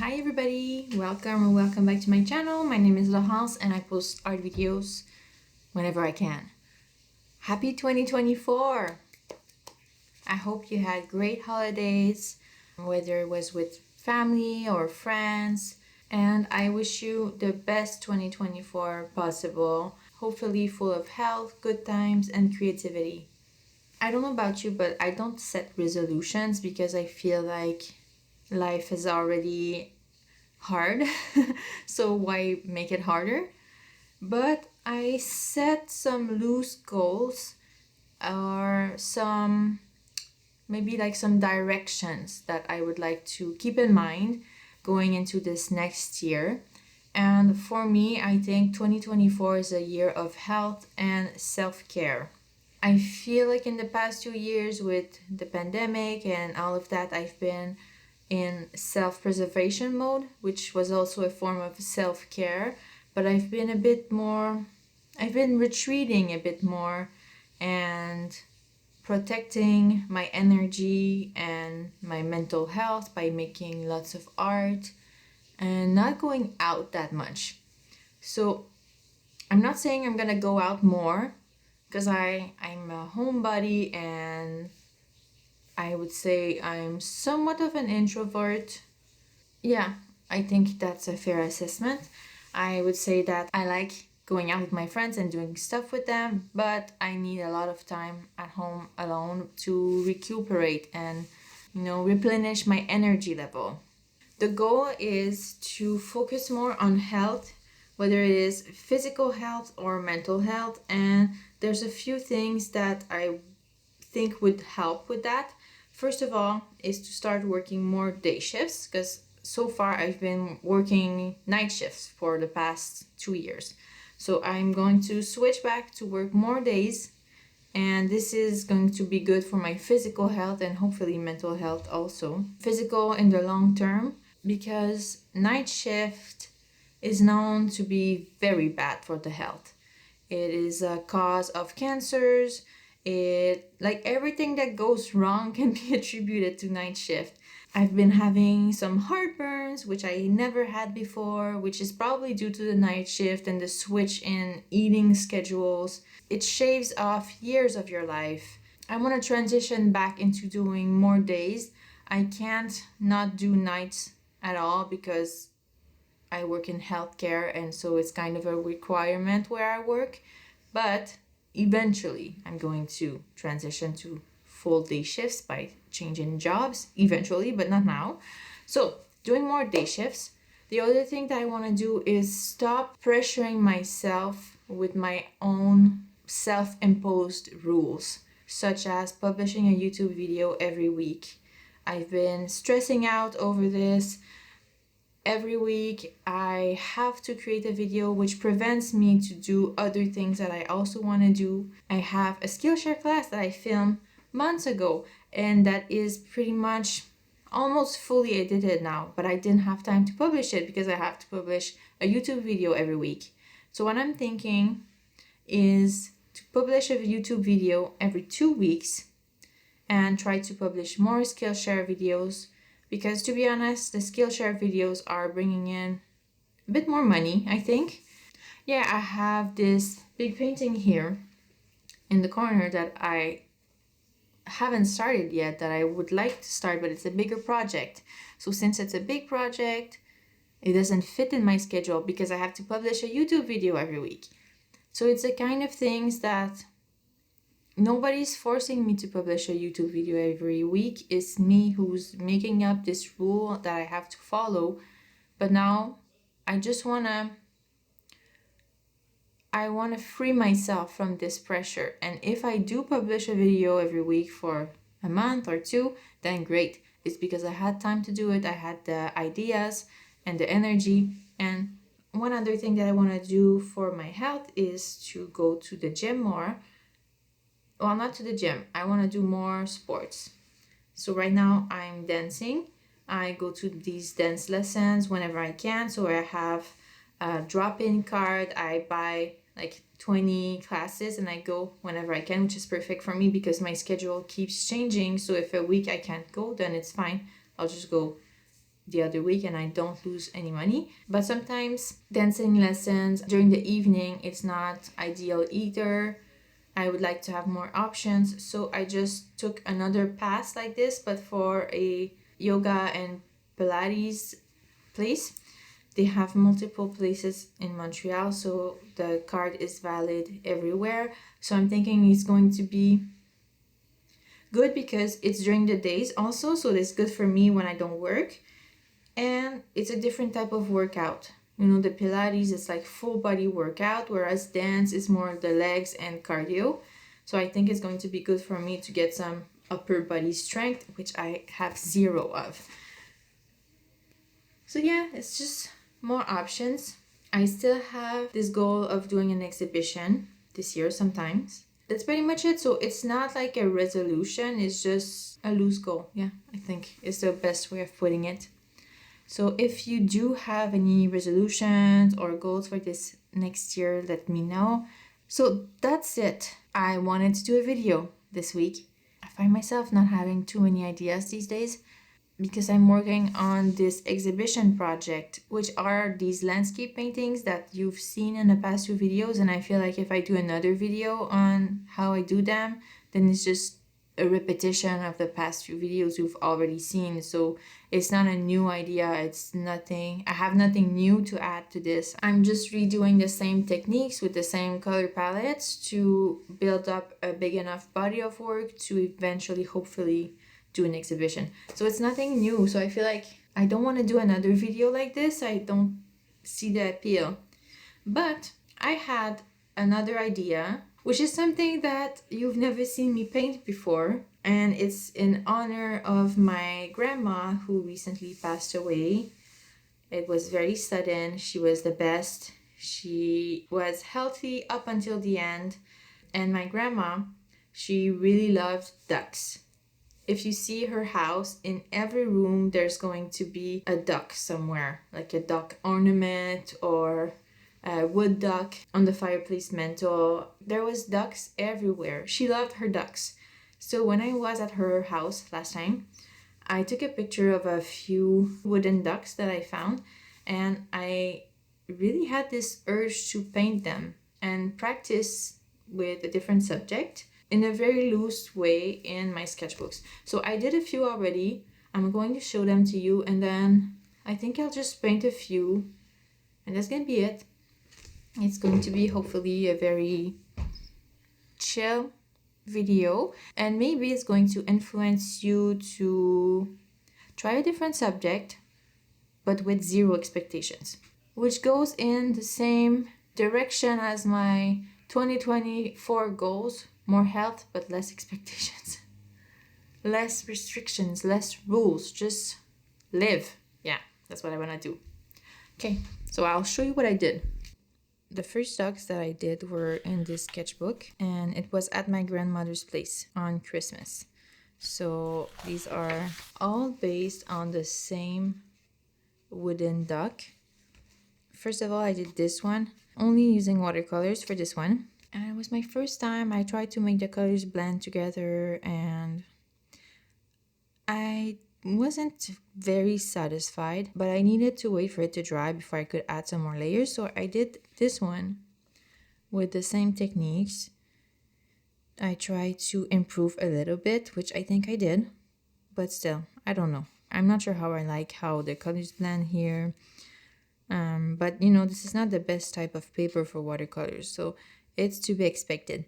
Hi everybody, welcome or welcome back to my channel. My name is Laurence and I post art videos whenever I can. Happy 2024! I hope you had great holidays, whether it was with family or friends, and I wish you the best 2024 possible, hopefully full of health, good times, and creativity. I don't know about you, but I don't set resolutions because I feel like life is already hard, so why make it harder? But I set some loose goals or maybe like some directions that I would like to keep in mind going into this next year. And for me, I think 2024 is a year of health and self-care. I feel like in the past 2 years with the pandemic and all of that, I've been in self-preservation mode, which was also a form of self-care, but I've been retreating a bit more and protecting my energy and my mental health by making lots of art and not going out that much. So I'm not saying I'm gonna go out more because I'm a homebody and I would say I'm somewhat of an introvert. Yeah, I think that's a fair assessment. I would say that I like going out with my friends and doing stuff with them, but I need a lot of time at home alone to recuperate and, replenish my energy level. The goal is to focus more on health, whether it is physical health or mental health, and there's a few things that I think would help with that. First of all is to start working more day shifts, because so far I've been working night shifts for the past 2 years. So I'm going to switch back to work more days, and this is going to be good for my physical health and hopefully mental health also. Physical in the long term, because night shift is known to be very bad for the health. It is a cause of cancers. Everything that goes wrong can be attributed to night shift. I've been having some heartburns, which I never had before, which is probably due to the night shift and the switch in eating schedules. It shaves off years of your life. I want to transition back into doing more days. I can't not do nights at all because I work in healthcare, and so it's kind of a requirement where I work. But eventually, I'm going to transition to full day shifts by changing jobs eventually, but not now. So, doing more day shifts. The other thing that I want to do is stop pressuring myself with my own self-imposed rules, such as publishing a YouTube video every week. I've been stressing out over this. Every week I have to create a video, which prevents me to do other things that I also want to do. I have a Skillshare class that I filmed months ago, and that is pretty much almost fully edited now, but I didn't have time to publish it because I have to publish a YouTube video every week. So what I'm thinking is to publish a YouTube video every 2 weeks and try to publish more Skillshare videos, because to be honest, the Skillshare videos are bringing in a bit more money, I think. Yeah, I have this big painting here in the corner that I haven't started yet, that I would like to start, but it's a bigger project. So since it's a big project, it doesn't fit in my schedule because I have to publish a YouTube video every week. So it's the kind of things that nobody's forcing me to publish a YouTube video every week. It's me who's making up this rule that I have to follow. But now I want to free myself from this pressure. And if I do publish a video every week for a month or two, then great. It's because I had time to do it. I had the ideas and the energy. And one other thing that I want to do for my health is to go to the gym more. Well, not to the gym. I want to do more sports. So right now I'm dancing. I go to these dance lessons whenever I can. So I have a drop-in card. I buy like 20 classes and I go whenever I can, which is perfect for me because my schedule keeps changing. So if a week I can't go, then it's fine. I'll just go the other week and I don't lose any money. But sometimes dancing lessons during the evening, it's not ideal either. I would like to have more options, so I just took another pass like this, but for a yoga and Pilates place. They have multiple places in Montreal, so the card is valid everywhere. So I'm thinking it's going to be good because it's during the days also, so it's good for me when I don't work. And it's a different type of workout. You know, the Pilates is like full body workout, whereas dance is more the legs and cardio. So I think it's going to be good for me to get some upper body strength, which I have zero of. So yeah, it's just more options. I still have this goal of doing an exhibition this year sometimes. That's pretty much it. So it's not like a resolution, it's just a loose goal. Yeah, I think is the best way of putting it. So if you do have any resolutions or goals for this next year, let me know. So that's it. I wanted to do a video this week. I find myself not having too many ideas these days because I'm working on this exhibition project, which are these landscape paintings that you've seen in the past few videos. And I feel like if I do another video on how I do them, then it's just a repetition of the past few videos you've already seen. So it's not a new idea. It's nothing. I have nothing new to add to this. I'm just redoing the same techniques with the same color palettes to build up a big enough body of work to eventually, hopefully, do an exhibition. So it's nothing new. So I feel like I don't want to do another video like this. I don't see the appeal. But I had another idea, which is something that you've never seen me paint before. And it's in honor of my grandma who recently passed away. It was very sudden. She was the best. She was healthy up until the end. And my grandma, she really loved ducks. If you see her house, in every room there's going to be a duck somewhere, like a duck ornament or a wood duck on the fireplace mantle. There was ducks everywhere. She loved her ducks. So when I was at her house last time, I took a picture of a few wooden ducks that I found, and I really had this urge to paint them and practice with a different subject in a very loose way in my sketchbooks. So I did a few already. I'm going to show them to you, and then I think I'll just paint a few, and that's gonna be it. It's going to be hopefully a very chill video, and maybe it's going to influence you to try a different subject but with zero expectations, which goes in the same direction as my 2024 goals. More health but less expectations, less restrictions, less rules, just live. Yeah, that's what I want to do. Okay, so I'll show you what I did. The first ducks that I did were in this sketchbook, and it was at my grandmother's place on Christmas. So these are all based on the same wooden duck. First of all, I did this one, only using watercolors for this one. And it was my first time. I tried to make the colors blend together, and I wasn't very satisfied, but I needed to wait for it to dry before I could add some more layers. So I did this one with the same techniques. I tried to improve a little bit, which I think I did, but still, I don't know. I'm not sure how I like how the colors blend here. But you know, this is not the best type of paper for watercolors, so it's to be expected.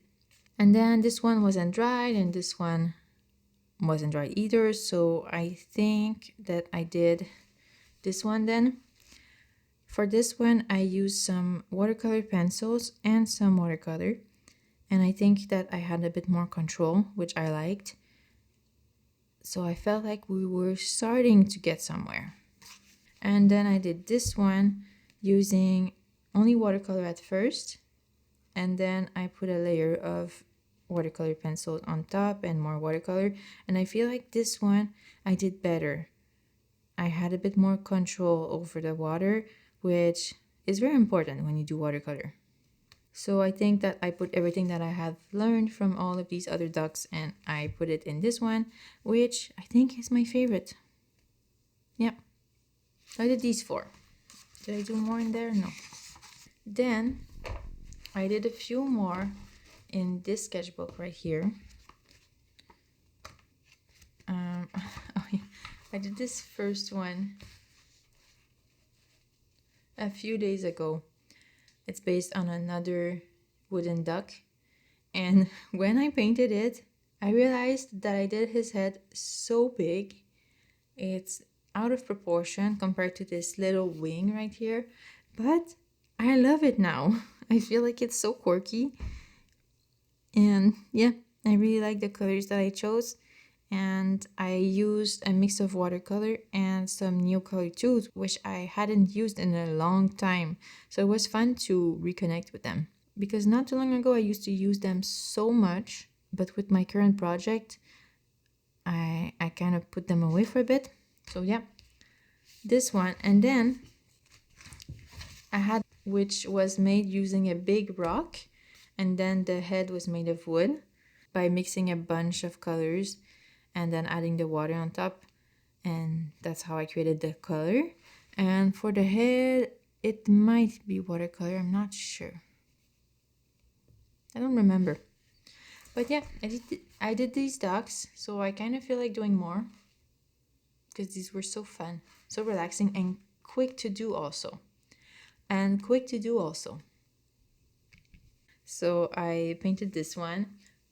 And then this one wasn't dried, and this one wasn't dried either. So I think that I did this one then. For this one, I used some watercolor pencils and some watercolor. And I think that I had a bit more control, which I liked. So I felt like we were starting to get somewhere. And then I did this one using only watercolor at first. And then I put a layer of watercolor pencil on top and more watercolor. And I feel like this one I did better. I had a bit more control over the water, which is very important when you do watercolor. So I think that I put everything that I have learned from all of these other ducks, and I put it in this one, which I think is my favorite. Yep. I did these 4. Did I do more in there? No. Then I did a few more in this sketchbook right here. Oh yeah. I did this first one a few days ago. It's based on another wooden duck. And when I painted it, I realized that I did his head so big. It's out of proportion compared to this little wing right here. But I love it now. I feel like it's so quirky. And yeah, I really like the colors that I chose. And I used a mix of watercolor and some Neocolor tools, which I hadn't used in a long time. So it was fun to reconnect with them. Because not too long ago, I used to use them so much. But with my current project, I kind of put them away for a bit. So yeah, this one. And then I had, which was made using a big rock. And then the head was made of wood by mixing a bunch of colors and then adding the water on top, and that's how I created the color. And for the head, it might be watercolor, I'm not sure. I don't remember. But yeah, I did these ducks, so I kind of feel like doing more because these were so fun, so relaxing, and quick to do also. So I painted this one.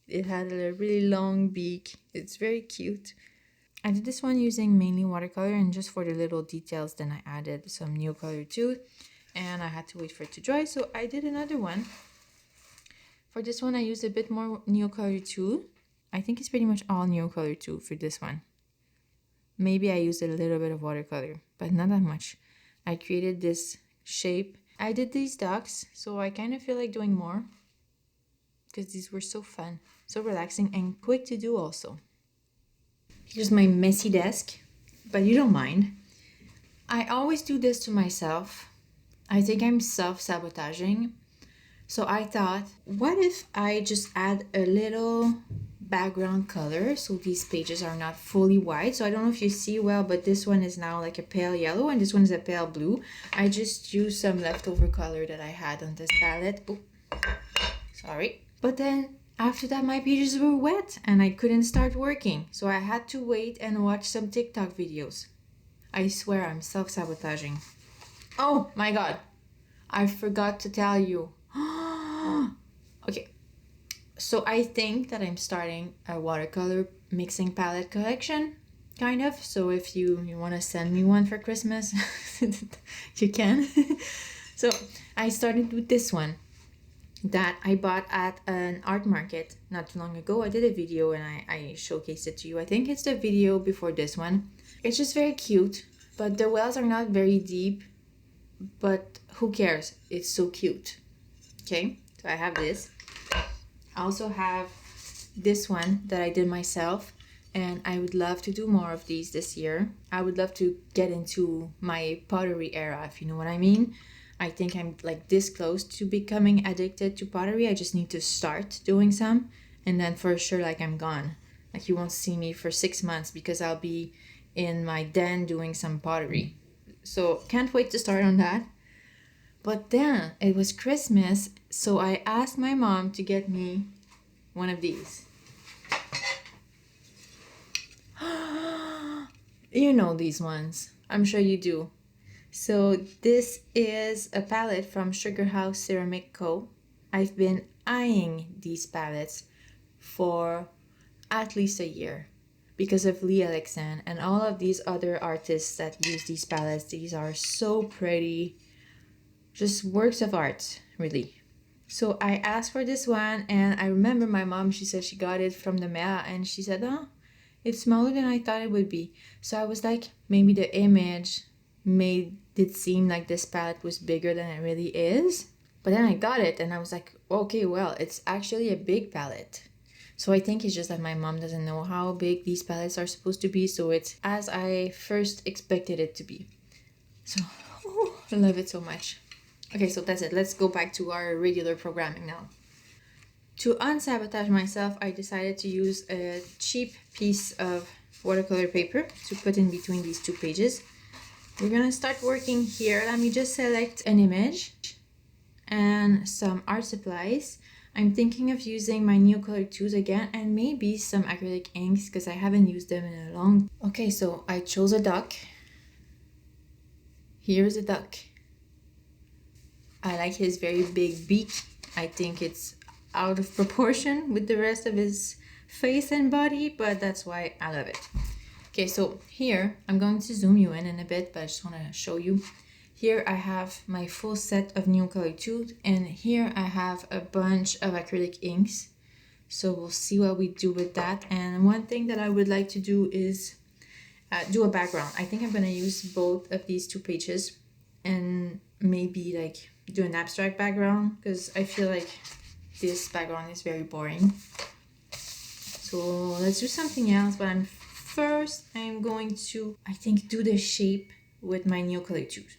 It had a really long beak. It's very cute. I did this one using mainly watercolor, and just for the little details, then I added some Neocolor too. And I had to wait for it to dry, so I did another one. For this one, I used a bit more Neocolor too. I think it's pretty much all Neocolor too for this one. Maybe I used a little bit of watercolor, but not that much. I created this shape. I did these ducks, so I kind of feel like doing more because these were so fun, so relaxing, and quick to do also. Here's my messy desk, but you don't mind. I always do this to myself. I think I'm self-sabotaging. So I thought, what if I just add a little background color so these pages are not fully white? So I don't know if you see well, but this one is now like a pale yellow and this one is a pale blue. I just used some leftover color that I had on this palette. Oh, sorry. But then after that, my pages were wet and I couldn't start working. So I had to wait and watch some TikTok videos. I swear I'm self-sabotaging. Oh my God, I forgot to tell you. Okay, so I think that I'm starting a watercolor mixing palette collection, kind of. So if you want to send me one for Christmas, you can. So I started with this one that I bought at an art market not too long ago. I did a video and I showcased it to you. I think it's the video before this one. It's just very cute, but the wells are not very deep, but who cares? It's so cute. Okay, so I have this. I also have this one that I did myself, and I would love to do more of these this year. I would love to get into my pottery era, if you know what I mean. I think I'm like this close to becoming addicted to pottery. I just need to start doing some, and then for sure, like, I'm gone. Like, you won't see me for 6 months because I'll be in my den doing some pottery. So can't wait to start on that. But then it was Christmas, so I asked my mom to get me one of these. You know these ones. I'm sure you do. So this is a palette from Sugar House Ceramic Co. I've been eyeing these palettes for at least a year because of Lee Alexan and all of these other artists that use these palettes. These are so pretty. Just works of art, really. So I asked for this one, and I remember my mom, she said she got it from the mail, and she said, oh, it's smaller than I thought it would be. So I was like, maybe the image made it seem like this palette was bigger than it really is. But then I got it, and I was like, okay, well, it's actually a big palette. So I think it's just that my mom doesn't know how big these palettes are supposed to be, so it's as I first expected it to be. So, I love it so much. Okay, so that's it. Let's go back to our regular programming now. To unsabotage myself, I decided to use a cheap piece of watercolor paper to put in between these two pages. We're gonna start working here. Let me just select an image and some art supplies. I'm thinking of using my Neocolor tools again and maybe some acrylic inks because I haven't used them in a long time. Okay, so I chose a duck. Here's a duck. I like his very big beak. I think it's out of proportion with the rest of his face and body, but that's why I love it. Okay, so here, I'm going to zoom you in a bit, but I just want to show you. Here I have my full set of Neocolor tools, and here I have a bunch of acrylic inks. So we'll see what we do with that. And one thing that I would like to do is do a background. I think I'm going to use both of these two pages and maybe like do an abstract background because I feel like this background is very boring. So let's do something else, but first I'm going to, I think, do the shape with my Neocolor tools.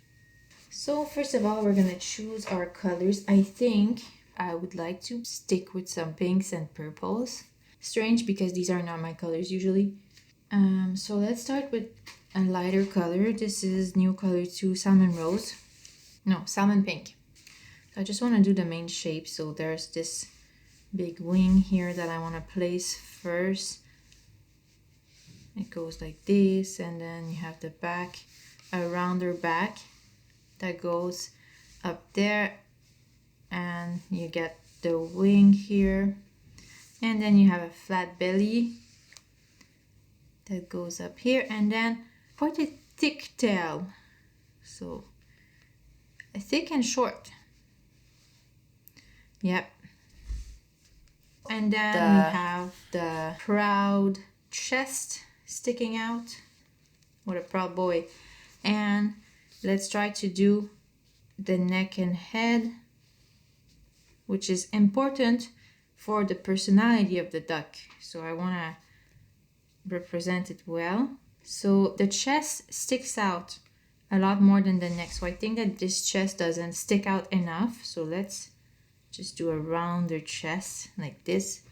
So first of all, we're gonna choose our colors. I think I would like to stick with some pinks and purples. Strange because these are not my colors usually. So let's start with a lighter color. This is Neocolor 2 Salmon Rose. No, Salmon Pink. I just want to do the main shape. So there's this big wing here that I want to place first. It goes like this, and then you have the back, a rounder back that goes up there, and you get the wing here, and then you have a flat belly that goes up here, and then quite a thick tail. So thick and short. Yep. And then we have the proud chest sticking out. What a proud boy. And let's try to do the neck and head, which is important for the personality of the duck. So I want to represent it well. So the chest sticks out a lot more than the neck. So I think that this chest doesn't stick out enough. So let's just do a rounder chest like this.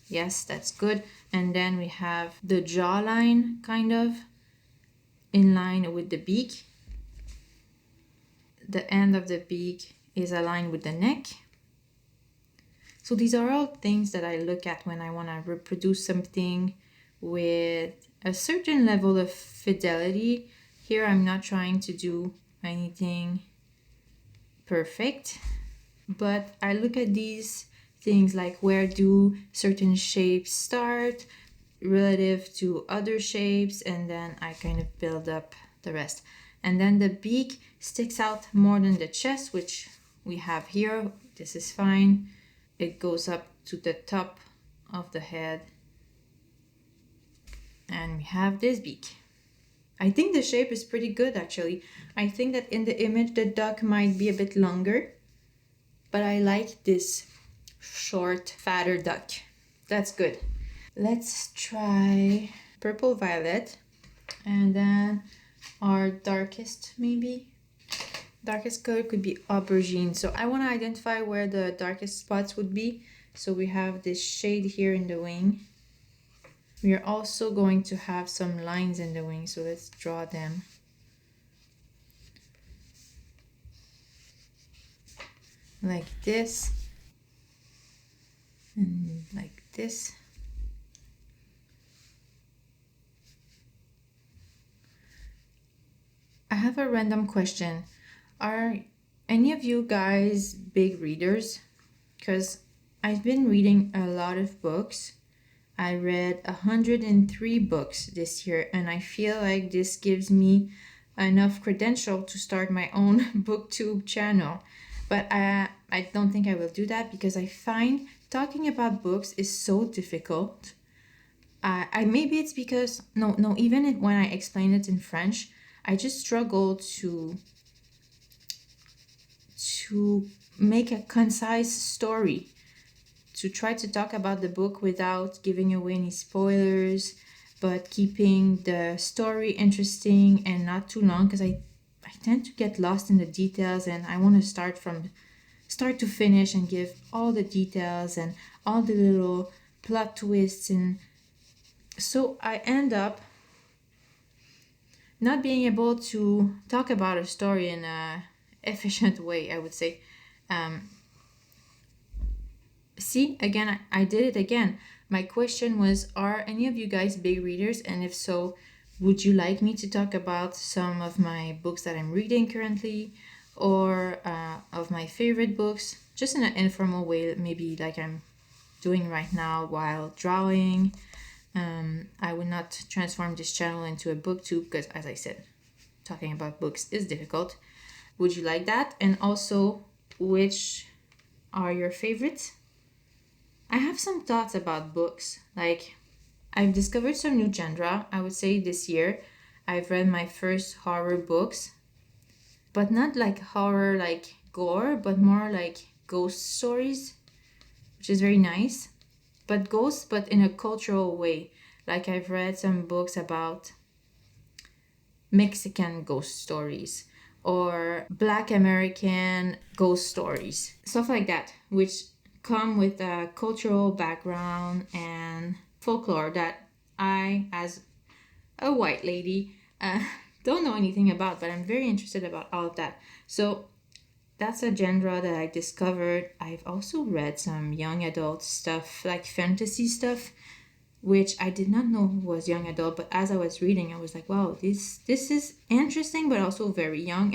Yes, that's good. And then we have the jawline kind of in line with the beak. The end of the beak is aligned with the neck. So these are all things that I look at when I want to reproduce something with a certain level of fidelity. Here I'm not trying to do anything perfect, but I look at these things like where do certain shapes start relative to other shapes, and then I kind of build up the rest. And then the beak sticks out more than the chest, which we have here. This is fine. It goes up to the top of the head, and we have this beak. I think the shape is pretty good actually. I think that in the image the duck might be a bit longer, but I like this short, fatter duck. That's good. Let's try purple violet, and then our darkest maybe. Darkest color could be aubergine. So I want to identify where the darkest spots would be. So we have this shade here in the wing. We are also going to have some lines in the wing, so let's draw them. Like this. And like this. I have a random question. Are any of you guys big readers? Because I've been reading a lot of books. I read 103 books this year, and I feel like this gives me enough credential to start my own booktube channel. But I don't think I will do that because I find talking about books is so difficult. Maybe it's because even when I explain it in French, I just struggle to make a concise story, to try to talk about the book without giving away any spoilers, but keeping the story interesting and not too long, because I tend to get lost in the details, and I want to start from start to finish and give all the details and all the little plot twists. And so I end up not being able to talk about a story in a efficient way, I would say. See, again, I did it again. My question was, are any of you guys big readers? And if so, would you like me to talk about some of my books that I'm reading currently, or of my favorite books, just in an informal way, maybe like I'm doing right now while drawing? I would not transform this channel into a booktube because, as I said, talking about books is difficult. Would you like that? And also, which are your favorites? I have some thoughts about books. Like, I've discovered some new genre. I would say this year I've read my first horror books, but not like horror like gore, but more like ghost stories, which is very nice. But ghosts, but in a cultural way. Like, I've read some books about Mexican ghost stories or Black American ghost stories, stuff like that, which come with a cultural background and folklore that I, as a white lady, don't know anything about, but I'm very interested about all of that. So that's a genre that I discovered. I've also read some young adult stuff, like fantasy stuff, which I did not know was young adult, but as I was reading, I was like, wow, this is interesting, but also very young.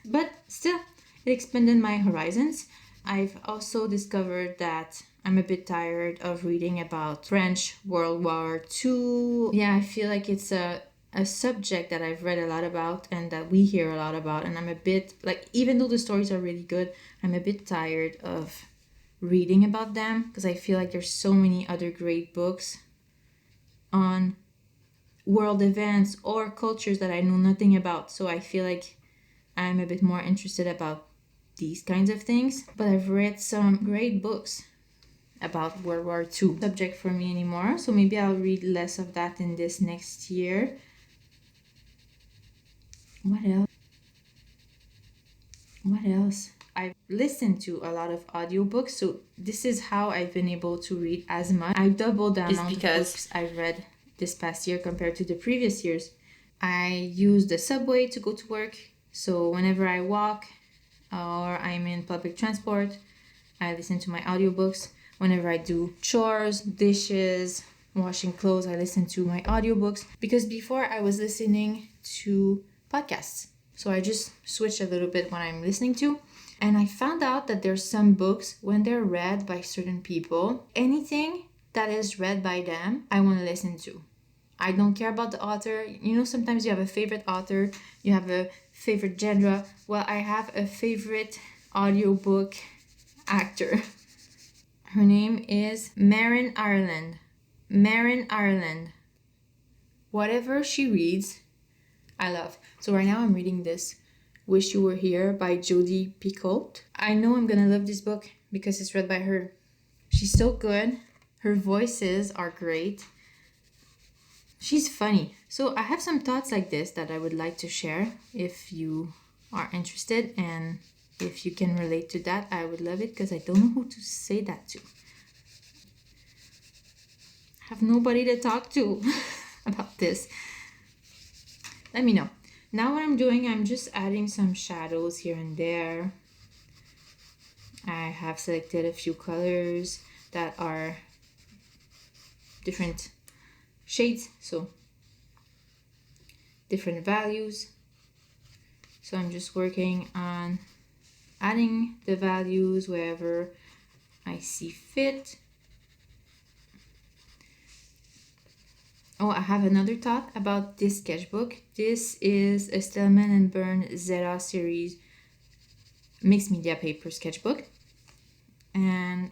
But still, it expanded my horizons. I've also discovered that I'm a bit tired of reading about French World War II. Yeah, I feel like it's a subject that I've read a lot about and that we hear a lot about, and I'm a bit like, even though the stories are really good, I'm a bit tired of reading about them because I feel like there's so many other great books on world events or cultures that I know nothing about. So I feel like I'm a bit more interested about these kinds of things. But I've read some great books about World War II. Subject for me anymore, so maybe I'll read less of that in this next year. What else? I've listened to a lot of audiobooks, so this is how I've been able to read as much. I doubled the amount of books I've read this past year compared to the previous years. I use the subway to go to work, so whenever I walk or I'm in public transport, I listen to my audiobooks. Whenever I do chores, dishes, washing clothes, I listen to my audiobooks, because before I was listening to podcasts. So I just switch a little bit when I'm listening to. And I found out that there's some books, when they're read by certain people, anything that is read by them, I want to listen to. I don't care about the author. You know, sometimes you have a favorite author, you have a favorite genre. Well, I have a favorite audiobook actor. Her name is Marin Ireland. Marin Ireland. Whatever she reads, I love. So right now I'm reading this Wish You Were Here by Jodi Picoult. I know I'm gonna love this book because it's read by her. She's so good. Her voices are great. She's funny. So I have some thoughts like this that I would like to share if you are interested, and if you can relate to that, I would love it because I don't know who to say that to. I have nobody to talk to about this. Let me know. Now what I'm doing, I'm just adding some shadows here and there. I have selected a few colors that are different shades, so different values. So I'm just working on adding the values wherever I see fit. Oh, I have another thought about this sketchbook. This is a Stillman Birn Zeta series mixed media paper sketchbook. And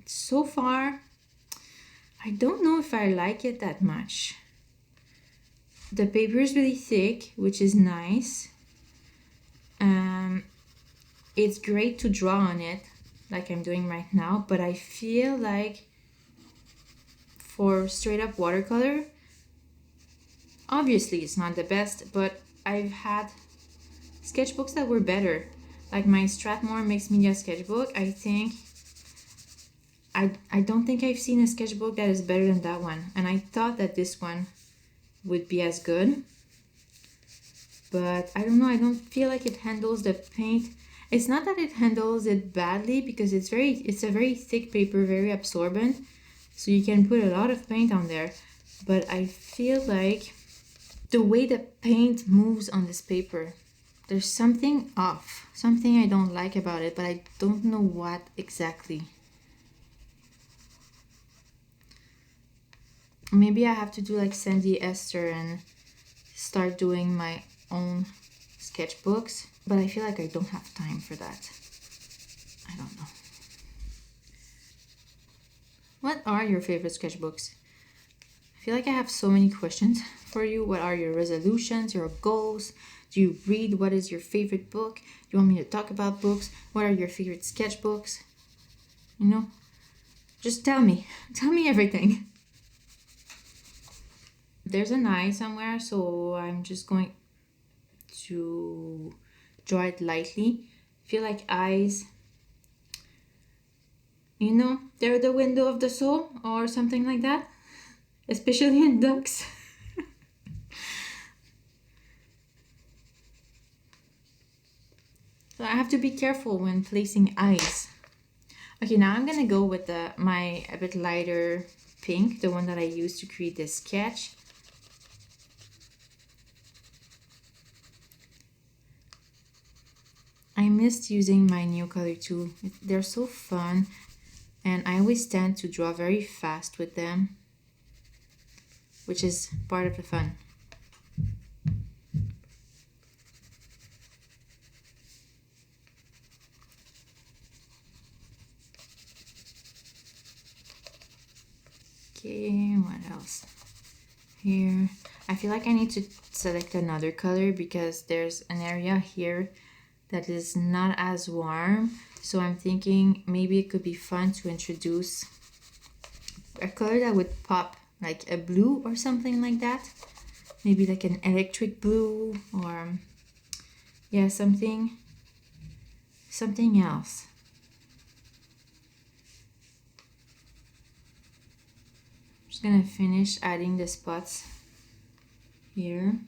so far, I don't know if I like it that much. The paper is really thick, which is nice. It's great to draw on it, like I'm doing right now, but I feel like for straight up watercolor, obviously it's not the best, but I've had sketchbooks that were better. Like my Strathmore mixed media sketchbook, I think I don't think I've seen a sketchbook that is better than that one, and I thought that this one would be as good. but I don't know, I don't feel like it handles the paint. It's not that it handles it badly, because it's a very thick paper, very absorbent, so you can put a lot of paint on there, but I feel like the way the paint moves on this paper, there's something off, something I don't like about it, but I don't know what exactly. Maybe I have to do like Sandy Esther and start doing my own sketchbooks, but I feel like I don't have time for that. I don't know. What are your favorite sketchbooks? I feel like I have so many questions for you. What are your resolutions, your goals? Do you read? What is your favorite book? Do you want me to talk about books? What are your favorite sketchbooks? You know, just tell me. Tell me everything. There's an eye somewhere, so I'm just going to draw it lightly. I feel like eyes, you know, they're the window of the soul or something like that, especially in ducks. So I have to be careful when placing eyes. Okay, now I'm gonna go with my a bit lighter pink, the one that I used to create this sketch. I missed using my Neocolor too. They're so fun, and I always tend to draw very fast with them, which is part of the fun. Okay, what else? Here, I feel like I need to select another color because there's an area here that is not as warm, so I'm thinking maybe it could be fun to introduce a color that would pop, like a blue or something like that, maybe like an electric blue, or yeah, something else. I'm just gonna finish adding the spots here.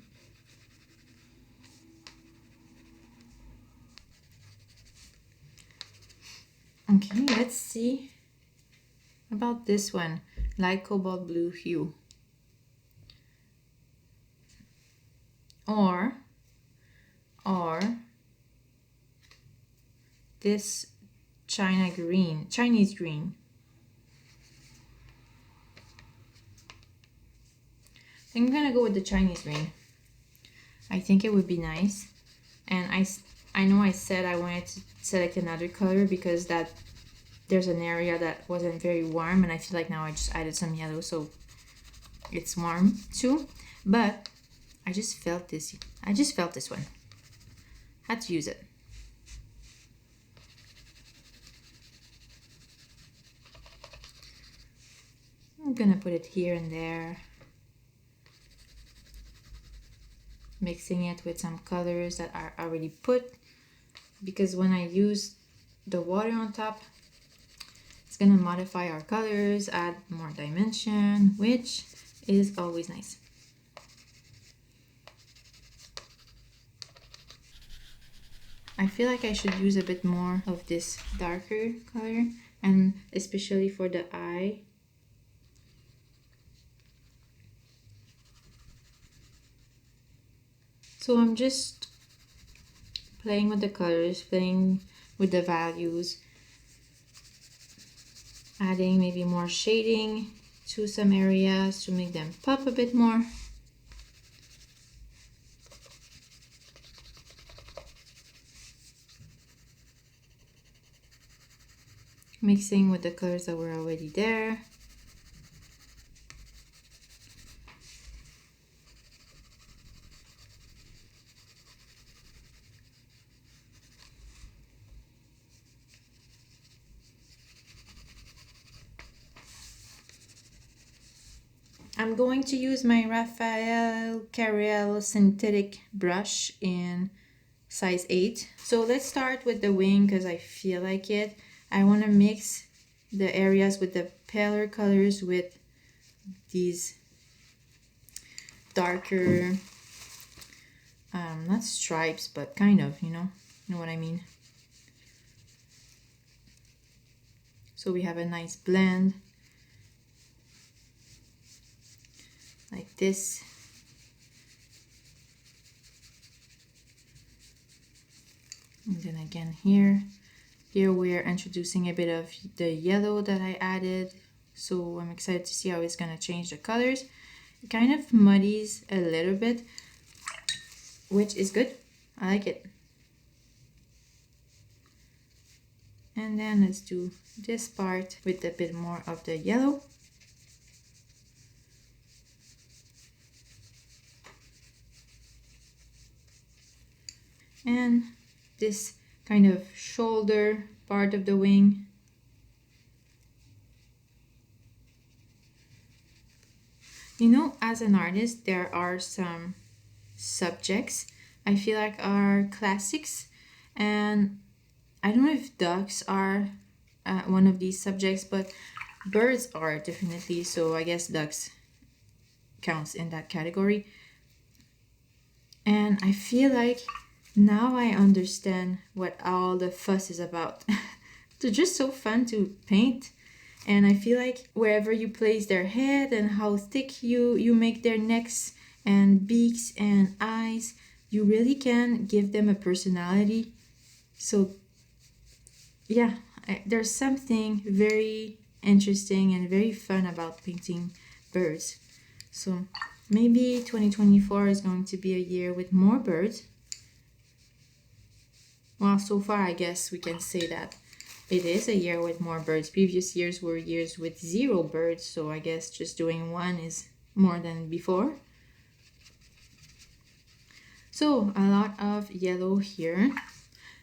Okay, let's see about this one, light cobalt blue hue, or this Chinese green. I'm gonna go with the Chinese green. I think it would be nice, and I know I said I wanted to select another color because there's an area that wasn't very warm, and I feel like now I just added some yellow, so it's warm too. But I just felt this one. Had to use it. I'm gonna put it here and there, mixing it with some colors that are already put, because when I use the water on top, it's gonna modify our colors, add more dimension, which is always nice. I feel like I should use a bit more of this darker color, and especially for the eye. So I'm just playing with the colors, playing with the values, adding maybe more shading to some areas to make them pop a bit more. Mixing with the colors that were already there. I'm going to use my Raphael Carrel synthetic brush in size 8. So let's start with the wing because I feel like it. I want to mix the areas with the paler colors with these darker not stripes, but kind of, you know what I mean. So we have a nice blend like this. And then again here we're introducing a bit of the yellow that I added. So I'm excited to see how it's gonna change the colors. It kind of muddies a little bit, which is good. I like it. And then let's do this part with a bit more of the yellow. And this kind of shoulder part of the wing. You know, as an artist, there are some subjects I feel like are classics, and I don't know if ducks are one of these subjects, but birds are definitely, so I guess ducks counts in that category. And I feel like now I understand what all the fuss is about. They're just so fun to paint. And I feel like wherever you place their head and how thick you make their necks and beaks and eyes, you really can give them a personality. So yeah, there's something very interesting and very fun about painting birds. So maybe 2024 is going to be a year with more birds. Well, so far I guess we can say that it is a year with more birds. Previous years were years with 0 birds, so I guess just doing one is more than before. So a lot of yellow here.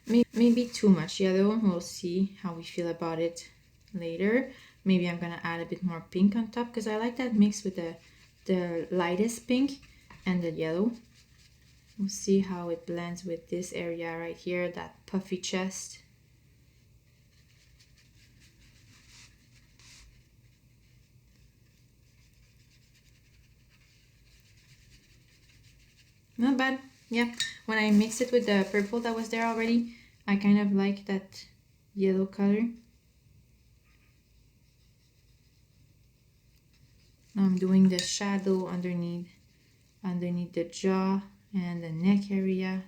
Maybe too much yellow. We'll see how we feel about it later. Maybe I'm gonna add a bit more pink on top because I like that mix with the lightest pink and the yellow. We'll see how it blends with this area right here, that puffy chest. Not bad. Yeah, when I mix it with the purple that was there already, I kind of like that yellow color. Now I'm doing the shadow underneath the jaw and the neck area.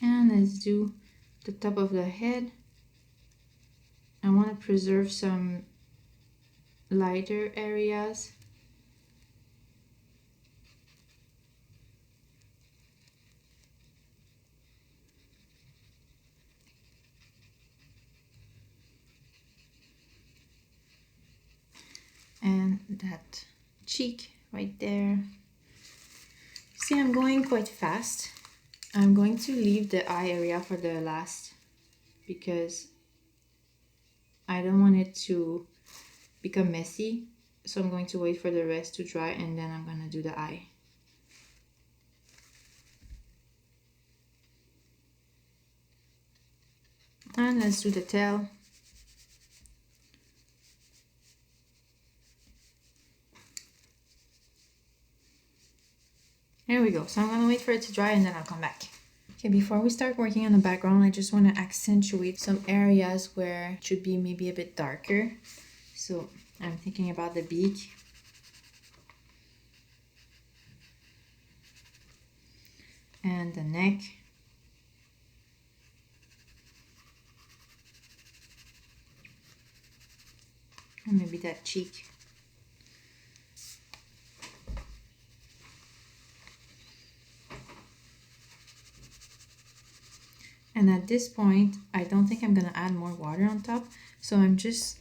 And let's do the top of the head. I want to preserve some lighter areas. And that cheek right there. See, I'm going quite fast. I'm going to leave the eye area for the last because I don't want it to become messy. So I'm going to wait for the rest to dry and then I'm going to do the eye. And let's do the tail. There we go. So I'm going to wait for it to dry and then I'll come back. Okay, before we start working on the background, I just want to accentuate some areas where it should be maybe a bit darker. So I'm thinking about the beak. And the neck. And maybe that cheek. And at this point, I don't think I'm gonna add more water on top. So I'm just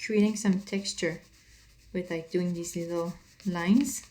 creating some texture with like doing these little lines.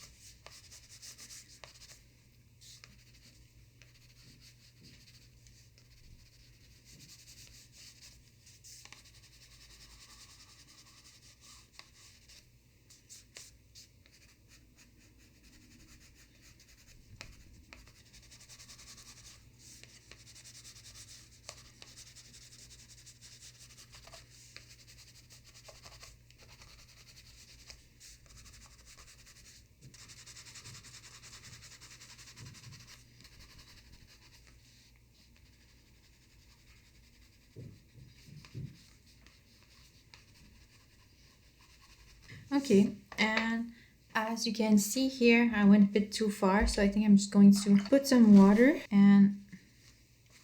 Okay, and as you can see here, I went a bit too far, so I think I'm just going to put some water and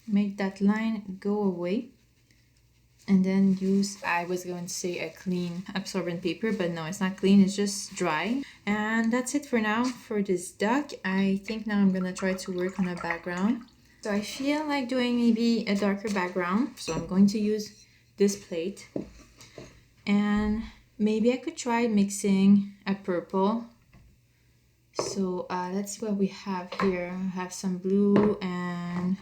make that line go away. And then use, I was going to say a clean absorbent paper, but no, it's not clean, it's just dry. And that's it for now for this duck. I think now I'm gonna try to work on a background. So I feel like doing maybe a darker background, so I'm going to use this plate. And maybe I could try mixing a purple. So let's see what we have here. I have some blue and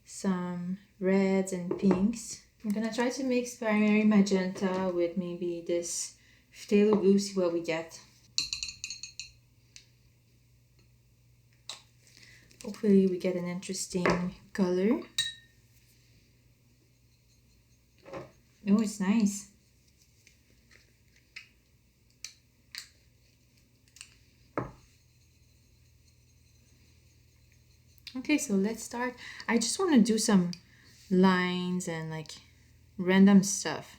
some reds and pinks. I'm gonna try to mix primary magenta with maybe this phthalo blue, see what we get. Hopefully we get an interesting color. Oh, it's nice. Okay, so let's start. I just want to do some lines and like random stuff.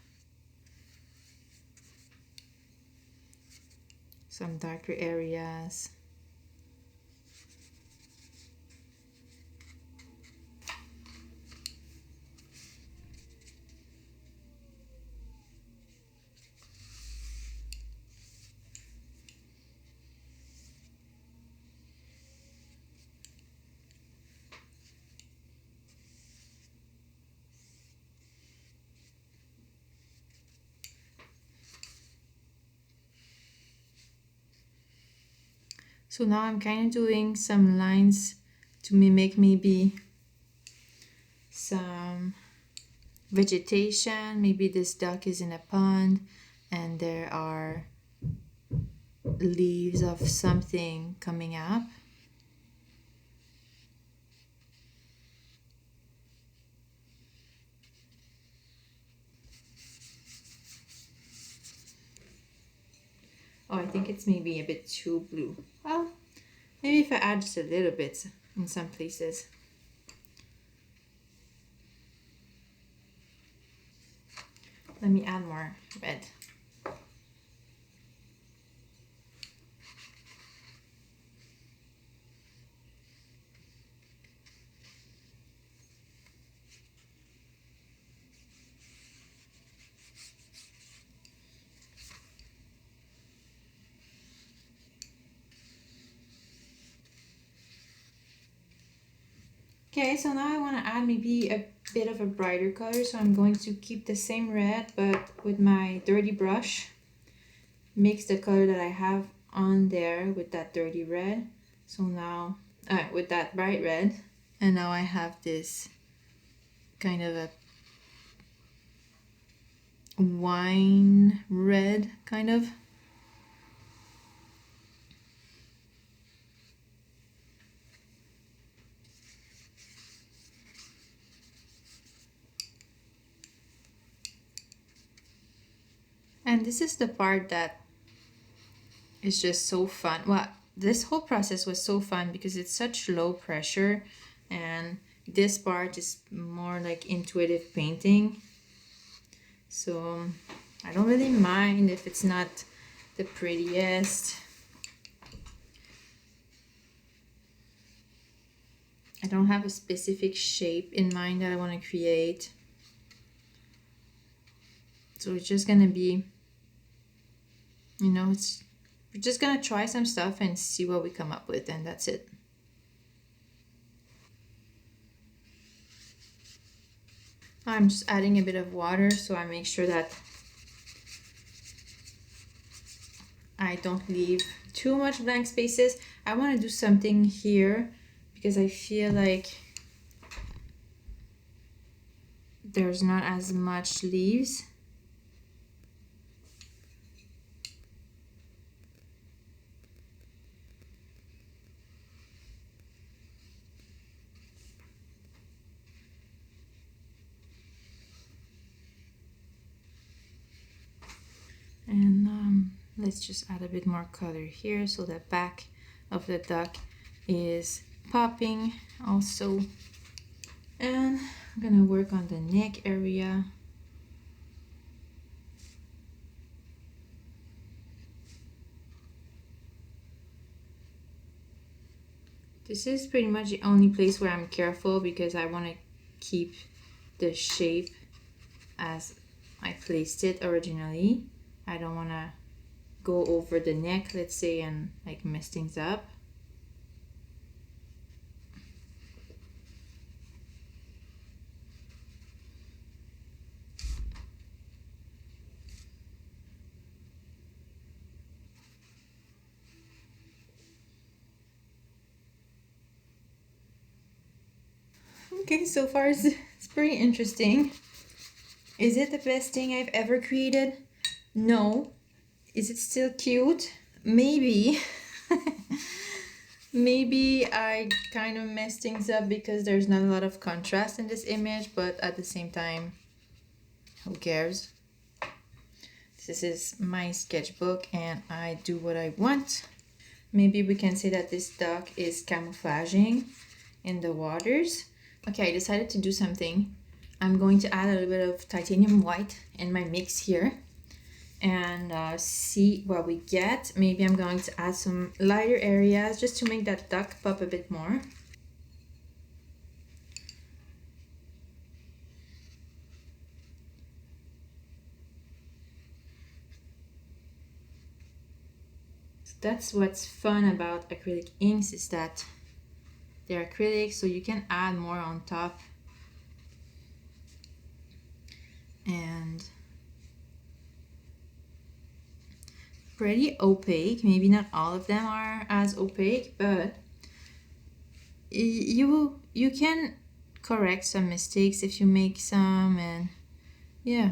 Some darker areas. So now I'm kind of doing some lines to mimic maybe some vegetation. Maybe this duck is in a pond and there are leaves of something coming up. Oh, I think it's maybe a bit too blue. Well, maybe if I add just a little bit in some places. Let me add more red. Okay, so now I want to add maybe a bit of a brighter color, so I'm going to keep the same red, but with my dirty brush, mix the color that I have on there with that dirty red. So now, with that bright red, and now I have this kind of a wine red, kind of. And this is the part that is just so fun. Well, this whole process was so fun because it's such low pressure, and this part is more like intuitive painting. So I don't really mind if it's not the prettiest. I don't have a specific shape in mind that I want to create. So it's just gonna be, you know, we're just gonna try some stuff and see what we come up with, and that's it. I'm just adding a bit of water so I make sure that I don't leave too much blank spaces. I want to do something here because I feel like there's not as much leaves. And let's just add a bit more color here so the back of the duck is popping also. And I'm gonna work on the neck area. This is pretty much the only place where I'm careful because I want to keep the shape as I placed it originally. I don't want to go over the neck, let's say, and like mess things up. Okay, so far it's pretty interesting. Is it the best thing I've ever created? No. Is it still cute? Maybe. Maybe I kind of messed things up because there's not a lot of contrast in this image, but at the same time, who cares? This is my sketchbook and I do what I want. Maybe we can say that this duck is camouflaging in the waters. Okay, I decided to do something. I'm going to add a little bit of titanium white in my mix here and see what we get. Maybe I'm going to add some lighter areas just to make that duck pop a bit more. So that's what's fun about acrylic inks, is that they're acrylic, so you can add more on top. And pretty opaque. Maybe not all of them are as opaque, but you can correct some mistakes if you make some, and yeah,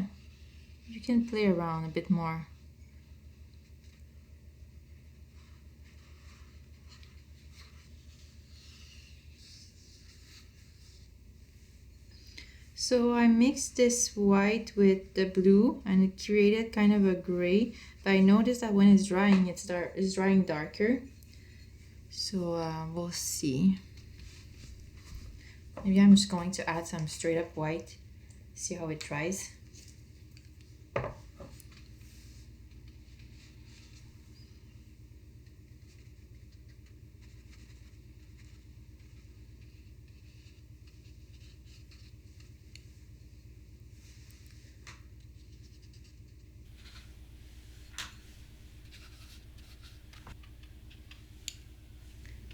you can play around a bit more. So I mixed this white with the blue and it created kind of a gray, but I noticed that when it's drying, it's drying darker. So we'll see. Maybe I'm just going to add some straight up white, see how it dries.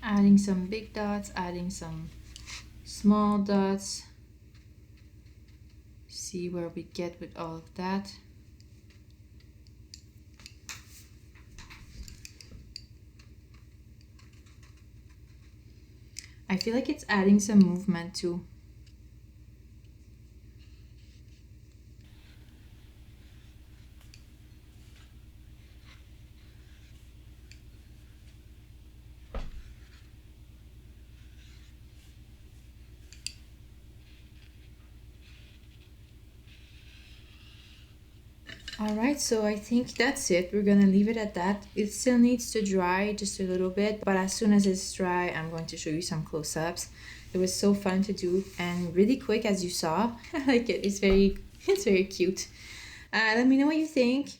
Adding some big dots, adding some small dots. See where we get with all of that. I feel like it's adding some movement too. Alright, so I think that's it. We're gonna leave it at that. It still needs to dry just a little bit, but as soon as it's dry, I'm going to show you some close-ups. It was so fun to do and really quick, as you saw. I like it. It's very cute. Let me know what you think.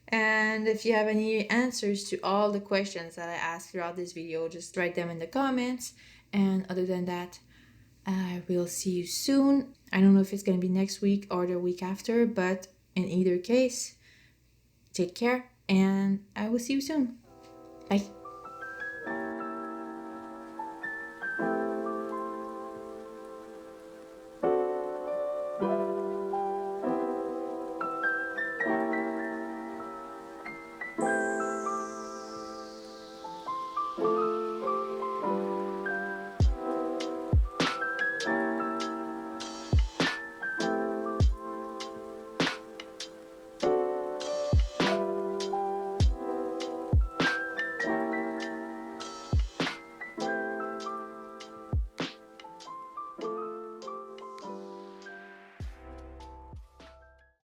And if you have any answers to all the questions that I asked throughout this video, just write them in the comments. And other than that, I will see you soon. I don't know if it's gonna be next week or the week after, but in either case, take care and I will see you soon. Bye.